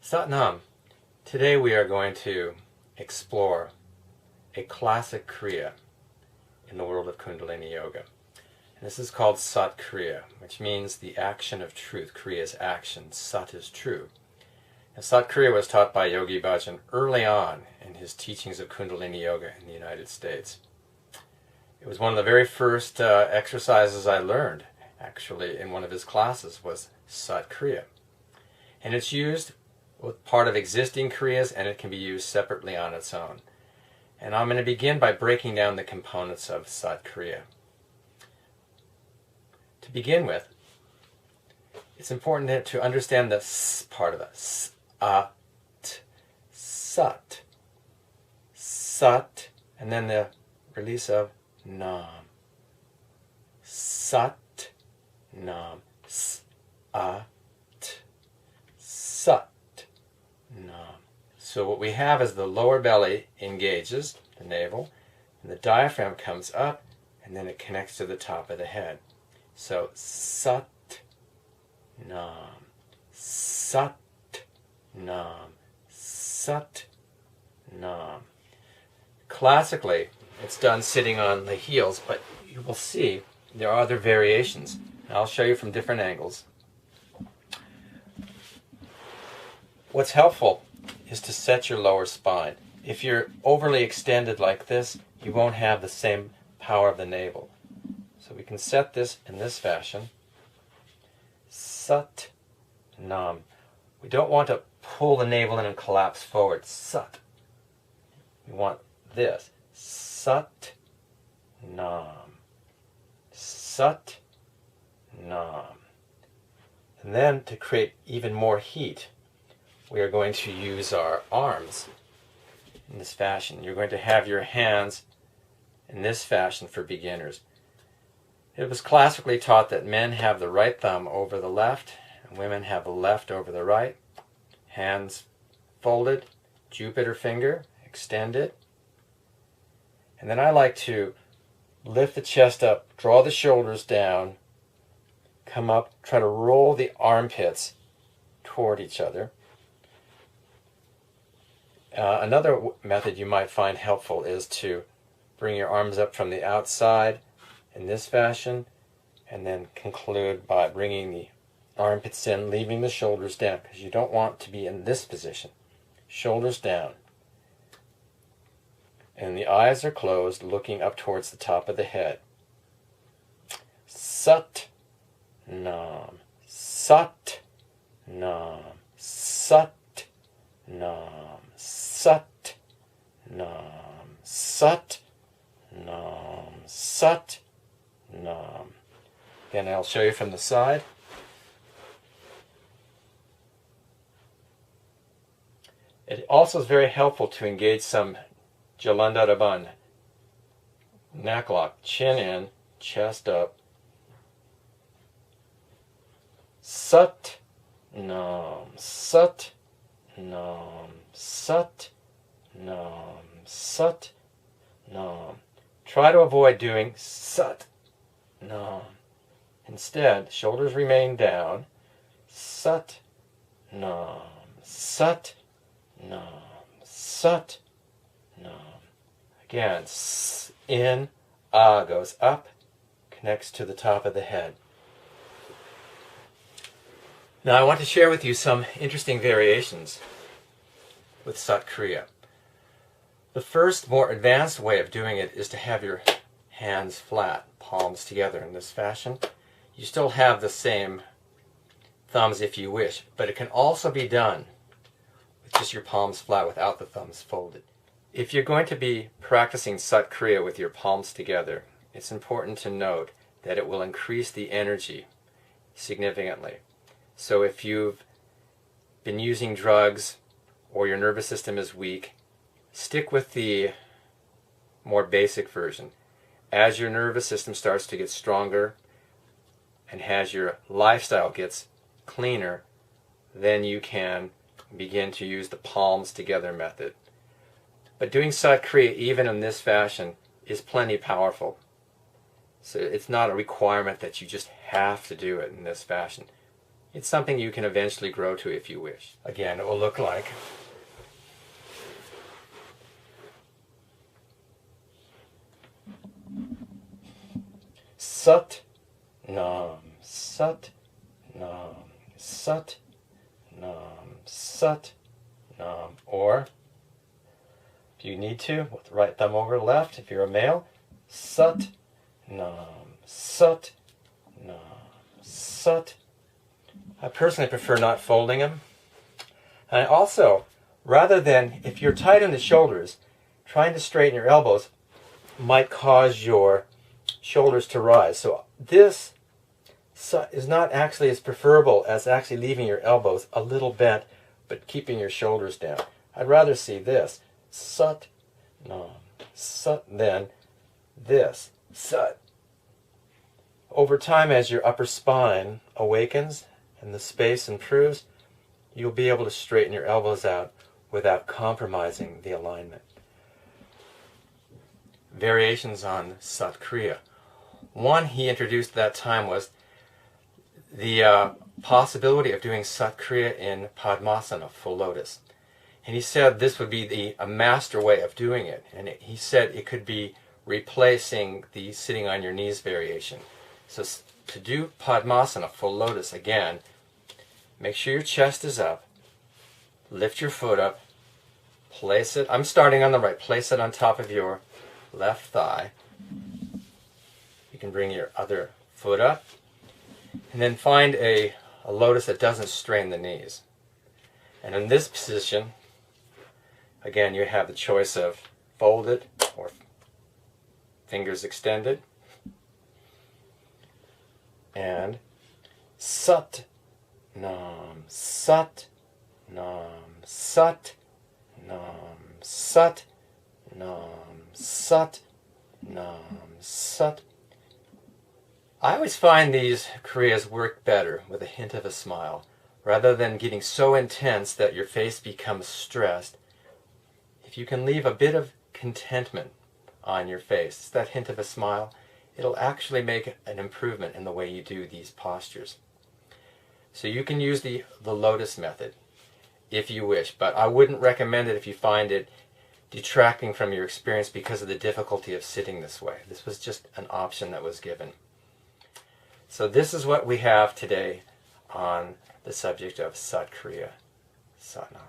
Satnam. Today we are going to explore a classic Kriya in the world of Kundalini Yoga. And this is called Sat Kriya, which means the action of truth. Kriya is action. Sat is true. And Sat Kriya was taught by Yogi Bhajan early on in his teachings of Kundalini Yoga in the United States. It was one of the very first exercises I learned, actually, in one of his classes, was Sat Kriya. And it's used with part of existing Kriyas, and it can be used separately on its own. And I'm going to begin by breaking down the components of Sat Kriya. To begin with, it's important to understand the S part of it. Sat. Sat, and then the release of Nam. Sat, Nam. Sat. Sat. Nam. So what we have is the lower belly engages, the navel, and the diaphragm comes up, and then it connects to the top of the head. So Sat, Nam. Sat, Nam. Sat, Nam. Classically, it's done sitting on the heels, but you will see there are other variations. And I'll show you from different angles. What's helpful is to set your lower spine. If you're overly extended like this, you won't have the same power of the navel. So we can set this in this fashion. Sat, Nam. We don't want to pull the navel in and collapse forward. Sat. We want this. Sat, Nam. Sat, Nam. And then to create even more heat, we are going to use our arms in this fashion. You're going to have your hands in this fashion for beginners. It was classically taught that men have the right thumb over the left, and women have the left over the right. Hands folded, Jupiter finger, extended. And then I like to lift the chest up, draw the shoulders down, come up, try to roll the armpits toward each other. Another method you might find helpful is to bring your arms up from the outside in this fashion, and then conclude by bringing the armpits in, leaving the shoulders down, because you don't want to be in this position. Shoulders down. And the eyes are closed, looking up towards the top of the head. Sat, Nam. Sat, Nam. Sat, Nam. Sat, Nam. Sat, Nam. Sat, Nam. Again, I'll show you from the side. It also is very helpful to engage some Jalandharaban, neck lock, chin in, chest up. Sat, Nam. Sat, Nam. Sat, Nam. Sat, Nam. Try to avoid doing Sat, Nam. Instead, shoulders remain down. Sat, Nam. Sat, Nam. Sat, Nam. Again, in, goes up, connects to the top of the head. Now I want to share with you some interesting variations with Sat Kriya. The first, more advanced way of doing it is to have your hands flat, palms together in this fashion. You still have the same thumbs if you wish, but it can also be done with just your palms flat without the thumbs folded. If you're going to be practicing Sat Kriya with your palms together, it's important to note that it will increase the energy significantly. So if you've been using drugs or your nervous system is weak, stick with the more basic version. As your nervous system starts to get stronger and as your lifestyle gets cleaner, then you can begin to use the palms together method. But doing Sat Kriya even in this fashion is plenty powerful. So it's not a requirement that you just have to do it in this fashion. It's something you can eventually grow to if you wish. Again, it will look like Sat Nam, Sat Nam, Sat Nam, Sat Nam. Or, if you need to, with the right thumb over left, if you're a male, Sat Nam, Sat Nam, Sat. I personally prefer not folding them. And also, rather than, if you're tight in the shoulders, trying to straighten your elbows might cause your shoulders to rise. So this is not actually as preferable as actually leaving your elbows a little bent but keeping your shoulders down. I'd rather see this, Sat Nam, Sat, than this, Sat. Over time, as your upper spine awakens and the space improves, you'll be able to straighten your elbows out without compromising the alignment. Variations on Sat Kriya. One he introduced at that time was the possibility of doing Sat Kriya in Padmasana, full lotus. And he said this would be a master way of doing it. And he said it could be replacing the sitting on your knees variation. So to do Padmasana, full lotus, again, make sure your chest is up, lift your foot up, place it, I'm starting on the right, place it on top of your left thigh. You can bring your other foot up, and then find a lotus that doesn't strain the knees. And in this position, again, you have the choice of folded or fingers extended. And Sat Nam, Sat Nam, Sat Nam, Sat Nam, Sat Nam, Sat. I always find these kriyas work better with a hint of a smile, rather than getting so intense that your face becomes stressed. If you can leave a bit of contentment on your face, that hint of a smile, it'll actually make an improvement in the way you do these postures. So you can use the lotus method if you wish, but I wouldn't recommend it if you find it detracting from your experience because of the difficulty of sitting this way. This was just an option that was given. So this is what we have today on the subject of Sat Kriya. Sat Nam.